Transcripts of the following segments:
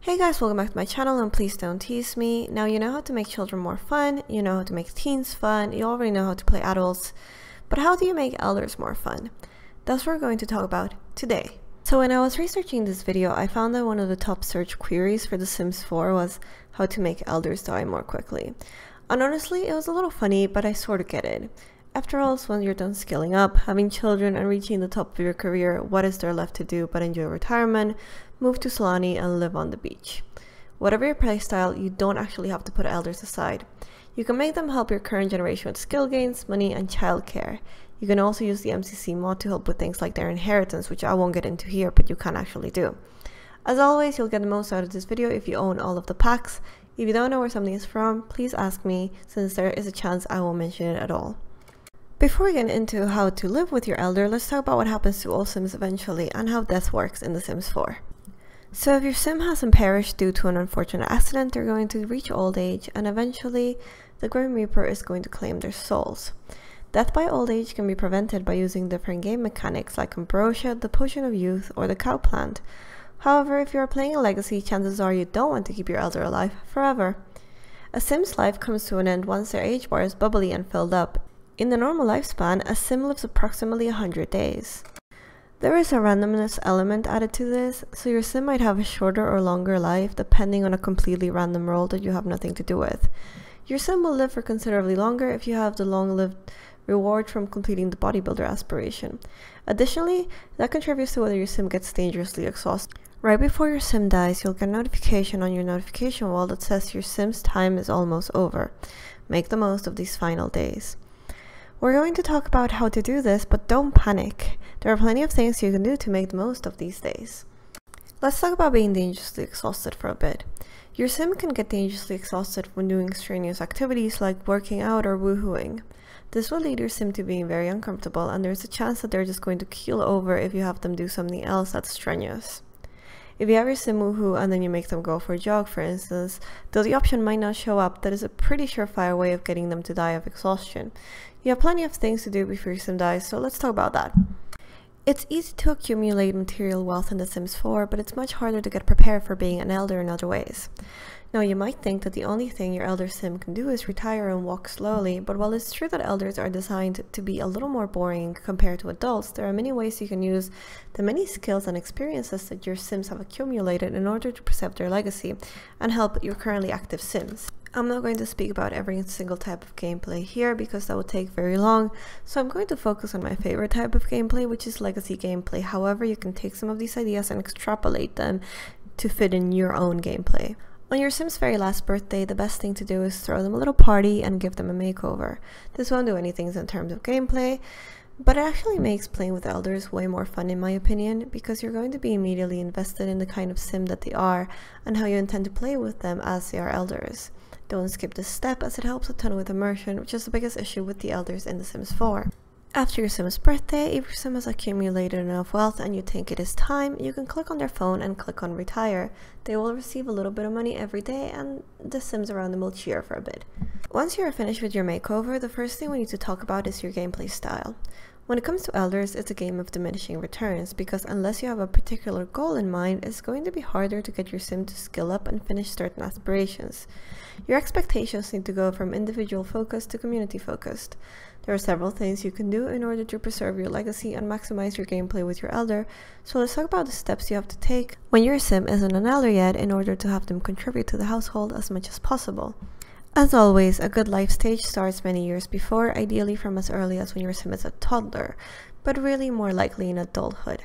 Hey guys, welcome back to my channel and please don't tease me. Now you know how to make children more fun, you know how to make teens fun, you already know how to play adults, but how do you make elders more fun? That's what we're going to talk about today. So when I was researching this video, I found that one of the top search queries for The Sims 4 was how to make elders die more quickly. And honestly, it was a little funny, but I sort of get it. After all, when you're done scaling up, having children and reaching the top of your career, what is there left to do but enjoy retirement, move to Solani and live on the beach? Whatever your playstyle, you don't actually have to put elders aside. You can make them help your current generation with skill gains, money and childcare. You can also use the MCC mod to help with things like their inheritance, which I won't get into here, but you can actually do. As always, you'll get the most out of this video if you own all of the packs. If you don't know where something is from, please ask me, since there is a chance I won't mention it at all. Before we get into how to live with your elder, let's talk about what happens to all Sims eventually and how death works in The Sims 4. So if your Sim hasn't perished due to an unfortunate accident, they're going to reach old age and eventually the Grim Reaper is going to claim their souls. Death by old age can be prevented by using different game mechanics like Ambrosia, the Potion of Youth, or the Cow Plant. However, if you are playing a legacy, chances are you don't want to keep your elder alive forever. A Sim's life comes to an end once their age bar is bubbly and filled up. In the normal lifespan, a Sim lives approximately 100 days. There is a randomness element added to this, so your Sim might have a shorter or longer life depending on a completely random role that you have nothing to do with. Your Sim will live for considerably longer if you have the long-lived reward from completing the bodybuilder aspiration. Additionally, that contributes to whether your Sim gets dangerously exhausted. Right before your Sim dies, you'll get a notification on your notification wall that says your Sim's time is almost over. Make the most of these final days. We're going to talk about how to do this, but don't panic. There are plenty of things you can do to make the most of these days. Let's talk about being dangerously exhausted for a bit. Your Sim can get dangerously exhausted when doing strenuous activities like working out or woohooing. This will lead your Sim to being very uncomfortable, and there's a chance that they're just going to keel over if you have them do something else that's strenuous. If you have your Sim woohoo and then you make them go for a jog, for instance, though the option might not show up, that is a pretty surefire way of getting them to die of exhaustion. You have plenty of things to do before your Sim dies, so let's talk about that. It's easy to accumulate material wealth in The Sims 4, but it's much harder to get prepared for being an elder in other ways. Now, you might think that the only thing your elder Sim can do is retire and walk slowly, but while it's true that elders are designed to be a little more boring compared to adults, there are many ways you can use the many skills and experiences that your Sims have accumulated in order to preserve their legacy and help your currently active Sims. I'm not going to speak about every single type of gameplay here because that would take very long, so I'm going to focus on my favorite type of gameplay, which is legacy gameplay. However, you can take some of these ideas and extrapolate them to fit in your own gameplay. On your Sim's very last birthday, the best thing to do is throw them a little party and give them a makeover. This won't do anything in terms of gameplay, but it actually makes playing with elders way more fun in my opinion, because you're going to be immediately invested in the kind of Sim that they are and how you intend to play with them as they are elders. Don't skip this step as it helps a ton with immersion, which is the biggest issue with the elders in The Sims 4. After your Sim's birthday, if your Sim has accumulated enough wealth and you think it is time, you can click on their phone and click on retire. They will receive a little bit of money every day and the Sims around them will cheer for a bit. Once you are finished with your makeover, the first thing we need to talk about is your gameplay style. When it comes to elders, it's a game of diminishing returns, because unless you have a particular goal in mind, it's going to be harder to get your Sim to skill up and finish certain aspirations. Your expectations need to go from individual focused to community focused. There are several things you can do in order to preserve your legacy and maximize your gameplay with your elder, so let's talk about the steps you have to take when your Sim isn't an elder yet in order to have them contribute to the household as much as possible. As always, a good life stage starts many years before, ideally from as early as when your Sim is a toddler, but really more likely in adulthood.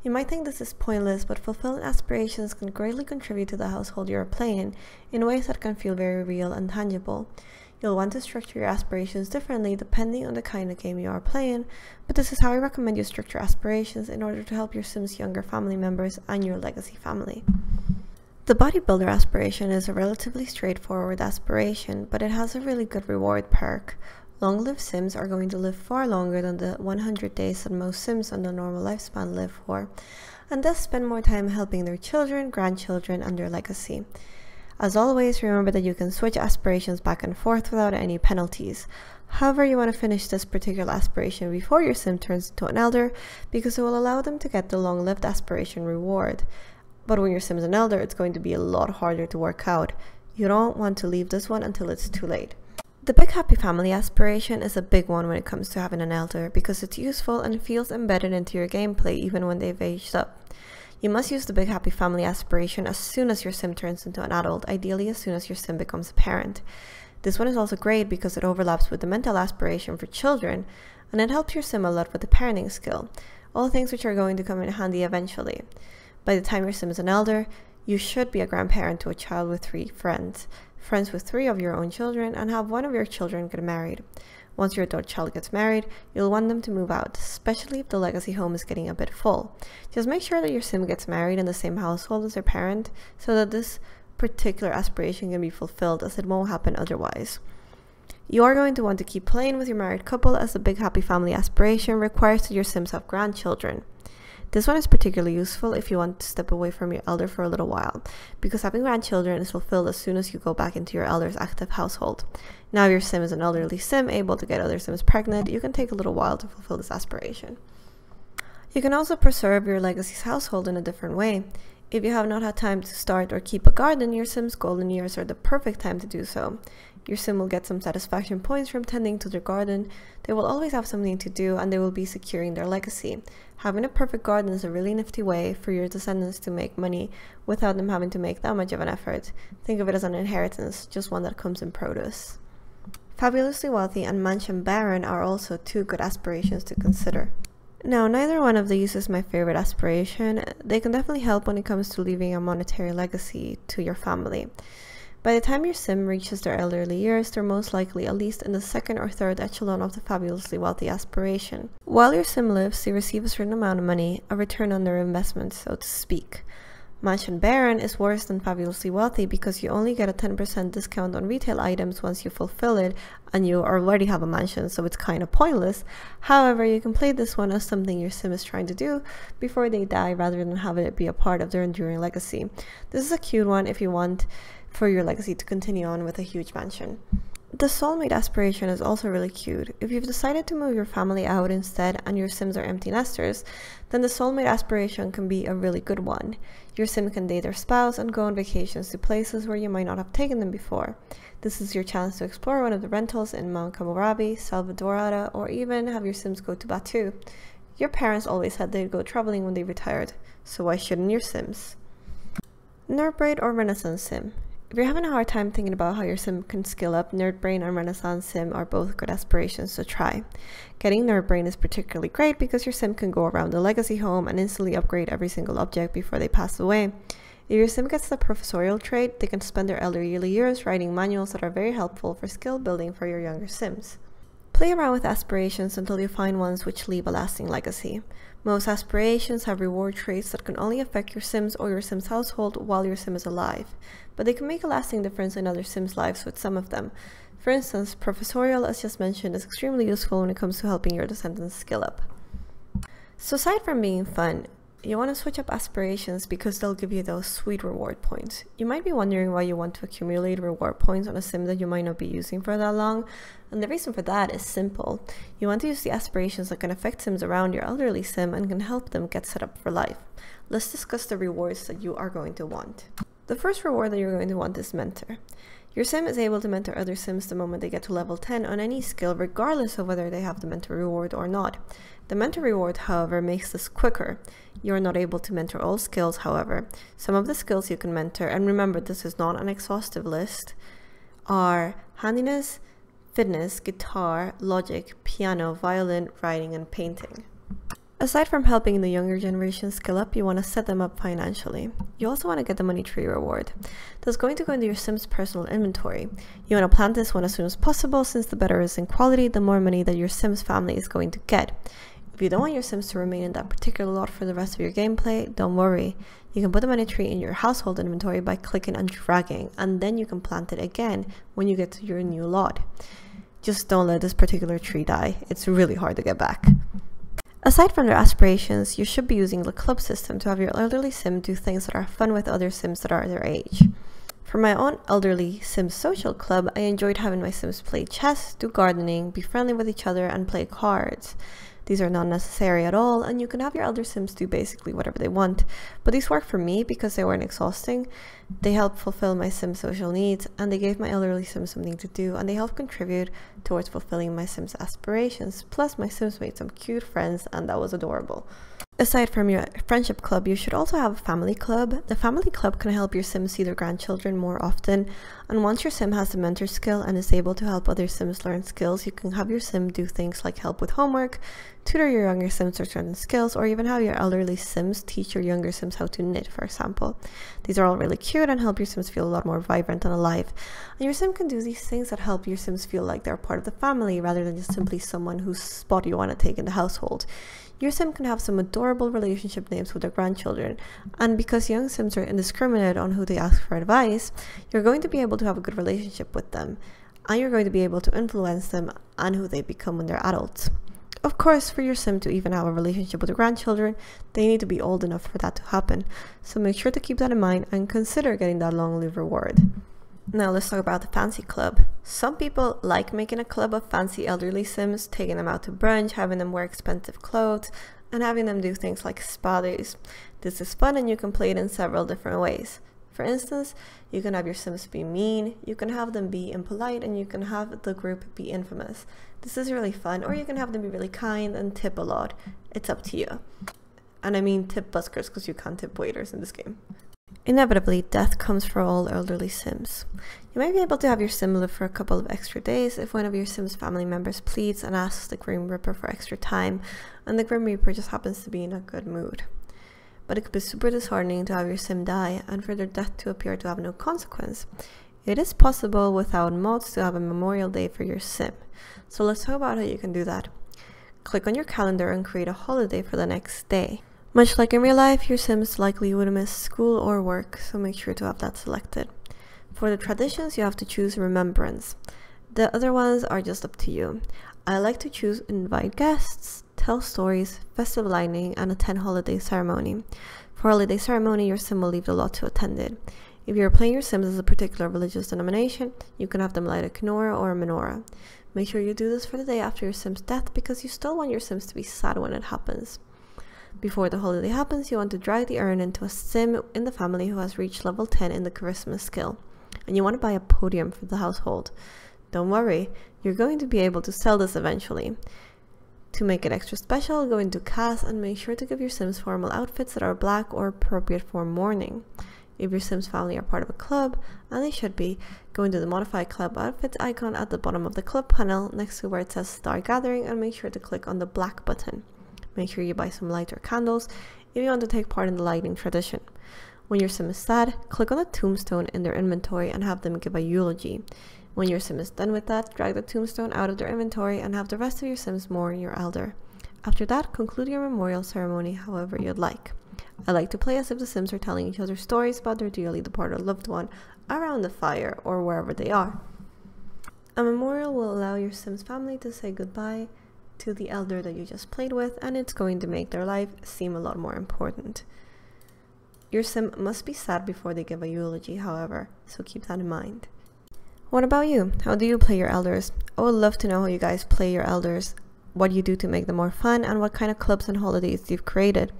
You might think this is pointless, but fulfilling aspirations can greatly contribute to the household you are playing in ways that can feel very real and tangible. You'll want to structure your aspirations differently depending on the kind of game you are playing, but this is how I recommend you structure aspirations in order to help your Sim's younger family members and your legacy family. The bodybuilder aspiration is a relatively straightforward aspiration, but it has a really good reward perk. Long-lived Sims are going to live far longer than the 100 days that most Sims on the normal lifespan live for, and thus spend more time helping their children, grandchildren, and their legacy. As always, remember that you can switch aspirations back and forth without any penalties. However, you want to finish this particular aspiration before your Sim turns into an elder, because it will allow them to get the long-lived aspiration reward. But when your sim is an elder, it's going to be a lot harder to work out. You don't want to leave this one until it's too late. The big happy family aspiration is a big one when it comes to having an elder because it's useful and feels embedded into your gameplay even when they've aged up. You must use the big happy family aspiration as soon as your sim turns into an adult, ideally as soon as your sim becomes a parent. This one is also great because it overlaps with the mental aspiration for children, and it helps your sim a lot with the parenting skill, all things which are going to come in handy eventually. By the time your sim is an elder, you should be a grandparent to a child with 3 friends with 3 of your own children, and have one of your children get married. Once your adult child gets married, you'll want them to move out, especially if the legacy home is getting a bit full. Just make sure that your sim gets married in the same household as their parent so that this particular aspiration can be fulfilled, as it won't happen otherwise. You are going to want to keep playing with your married couple, as the big happy family aspiration requires that your sims have grandchildren. This one is particularly useful if you want to step away from your elder for a little while, because having grandchildren is fulfilled as soon as you go back into your elder's active household. Now if your sim is an elderly sim able to get other sims pregnant, you can take a little while to fulfill this aspiration. You can also preserve your legacy's household in a different way. If you have not had time to start or keep a garden, your sim's golden years are the perfect time to do so. Your sim will get some satisfaction points from tending to their garden, they will always have something to do, and they will be securing their legacy. Having a perfect garden is a really nifty way for your descendants to make money without them having to make that much of an effort. Think of it as an inheritance, just one that comes in produce. Fabulously wealthy and mansion baron are also 2 good aspirations to consider. Now, neither one of these is my favorite aspiration. They can definitely help when it comes to leaving a monetary legacy to your family. By the time your sim reaches their elderly years, they're most likely at least in the 2nd or 3rd echelon of the fabulously wealthy aspiration. While your sim lives, they receive a certain amount of money, a return on their investment, so to speak. Mansion Baron is worse than fabulously wealthy because you only get a 10% discount on retail items once you fulfill it, and you already have a mansion, so it's kind of pointless. However, you can play this one as something your sim is trying to do before they die rather than have it be a part of their enduring legacy. This is a cute one if you want for your legacy to continue on with a huge mansion. The Soulmate aspiration is also really cute. If you've decided to move your family out instead and your sims are empty nesters, then the Soulmate aspiration can be a really good one. Your sim can date their spouse and go on vacations to places where you might not have taken them before. This is your chance to explore one of the rentals in Mount Hammurabi, Salvadorada, or even have your sims go to Batu. Your parents always said they'd go traveling when they retired, so why shouldn't your sims? Nerdbraid or Renaissance sim? If you're having a hard time thinking about how your sim can skill up, Nerdbrain and Renaissance Sim are both good aspirations to try. Getting Nerdbrain is particularly great because your sim can go around the legacy home and instantly upgrade every single object before they pass away. If your sim gets the professorial trait, they can spend their elderly years writing manuals that are very helpful for skill building for your younger sims. Play around with aspirations until you find ones which leave a lasting legacy. Most aspirations have reward traits that can only affect your sims or your sim's household while your sim is alive, but they can make a lasting difference in other sims' lives with some of them. For instance, professorial, as just mentioned, is extremely useful when it comes to helping your descendants skill up. So aside from being fun, you want to switch up aspirations because they'll give you those sweet reward points. You might be wondering why you want to accumulate reward points on a sim that you might not be using for that long, and the reason for that is simple. You want to use the aspirations that can affect sims around your elderly sim and can help them get set up for life. Let's discuss the rewards that you are going to want. The first reward that you're going to want is mentor. Your sim is able to mentor other sims the moment they get to level 10 on any skill, regardless of whether they have the mentor reward or not. The mentor reward, however, makes this quicker. You are not able to mentor all skills, however. Some of the skills you can mentor, and remember this is not an exhaustive list, are handiness, fitness, guitar, logic, piano, violin, writing, and painting. Aside from helping the younger generation skill up, you want to set them up financially. You also want to get the money tree reward. That's going to go into your sim's personal inventory. You want to plant this one as soon as possible, since the better it is in quality, the more money that your sim's family is going to get. If you don't want your sims to remain in that particular lot for the rest of your gameplay, don't worry. You can put the money tree in your household inventory by clicking and dragging, and then you can plant it again when you get to your new lot. Just don't let this particular tree die. It's really hard to get back. Aside from their aspirations, you should be using the club system to have your elderly sim do things that are fun with other sims that are their age. For my own elderly sim social club, I enjoyed having my sims play chess, do gardening, be friendly with each other, and play cards. These are not necessary at all, and you can have your elder sims do basically whatever they want. But these work for me because they weren't exhausting. They help fulfill my sim social needs, and they gave my elderly sims something to do, and they help contribute towards fulfilling my sims aspirations. Plus my sims made some cute friends, and that was adorable. Aside from your friendship club, you should also have a family club. The family club can help your sims see their grandchildren more often, and once your sim has the mentor skill and is able to help other sims learn skills, you can have your sim do things like help with homework, tutor your younger sims for certain skills, or even have your elderly sims teach your younger sims how to knit, for example. These are all really cute and help your sims feel a lot more vibrant and alive. And your sim can do these things that help your sims feel like they're part of the family rather than just simply someone whose spot you want to take in the household. Your sim can have some adorable relationship names with their grandchildren, and because young sims are indiscriminate on who they ask for advice, you're going to be able to have a good relationship with them, and you're going to be able to influence them and who they become when they're adults. Of course, for your sim to even have a relationship with their grandchildren, they need to be old enough for that to happen, so make sure to keep that in mind and consider getting that long-lived reward. Now let's talk about the fancy club. Some people like making a club of fancy elderly sims, taking them out to brunch, having them wear expensive clothes, and having them do things like spa days. This is fun and you can play it in several different ways. For instance, you can have your sims be mean, you can have them be impolite, and you can have the group be infamous. This is really fun, or you can have them be really kind and tip a lot. It's up to you. And I mean tip buskers because you can't tip waiters in this game. Inevitably, death comes for all elderly sims. You might be able to have your sim live for a couple of extra days if one of your sim's family members pleads and asks the Grim Reaper for extra time, and the Grim Reaper just happens to be in a good mood. But it could be super disheartening to have your sim die and for their death to appear to have no consequence. It is possible without mods to have a memorial day for your sim. So let's talk about how you can do that. Click on your calendar and create a holiday for the next day. Much like in real life, your sims likely would miss school or work, so make sure to have that selected. For the traditions, you have to choose remembrance. The other ones are just up to you. I like to choose invite guests, tell stories, festive lighting, and attend holiday ceremony. For holiday ceremony, your sim will leave the lot to attend it. If you're playing your sims as a particular religious denomination, you can have them light a Knorr or a menorah. Make sure you do this for the day after your sim's death because you still want your sims to be sad when it happens. Before the holiday happens, you want to drag the urn into a sim in the family who has reached level 10 in the charisma skill. And you want to buy a podium for the household. Don't worry, you're going to be able to sell this eventually. To make it extra special, go into cast and make sure to give your sims formal outfits that are black or appropriate for mourning. If your sims family are part of a club, and they should be, go into the modify club outfits icon at the bottom of the club panel next to where it says start gathering, and make sure to click on the black button. Make sure you buy some lighter candles if you want to take part in the lighting tradition. When your sim is sad, click on the tombstone in their inventory and have them give a eulogy. When your sim is done with that, drag the tombstone out of their inventory and have the rest of your sims mourn your elder. After that, conclude your memorial ceremony however you'd like. I like to play as if the sims are telling each other stories about their dearly departed loved one around the fire or wherever they are. A memorial will allow your sim's family to say goodbye to the elder that you just played with, and it's going to make their life seem a lot more important. Your sim must be sad before they give a eulogy, however, so keep that in mind. What about you? How do you play your elders? I would love to know how you guys play your elders, what you do to make them more fun, and what kind of clubs and holidays you've created.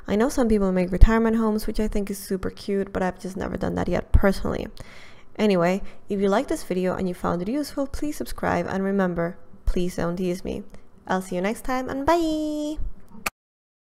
I know some people make retirement homes, which I think is super cute, but I've just never done that yet personally. Anyway, if you liked this video and you found it useful, please subscribe, and remember, please don't tease me. I'll see you next time, and bye!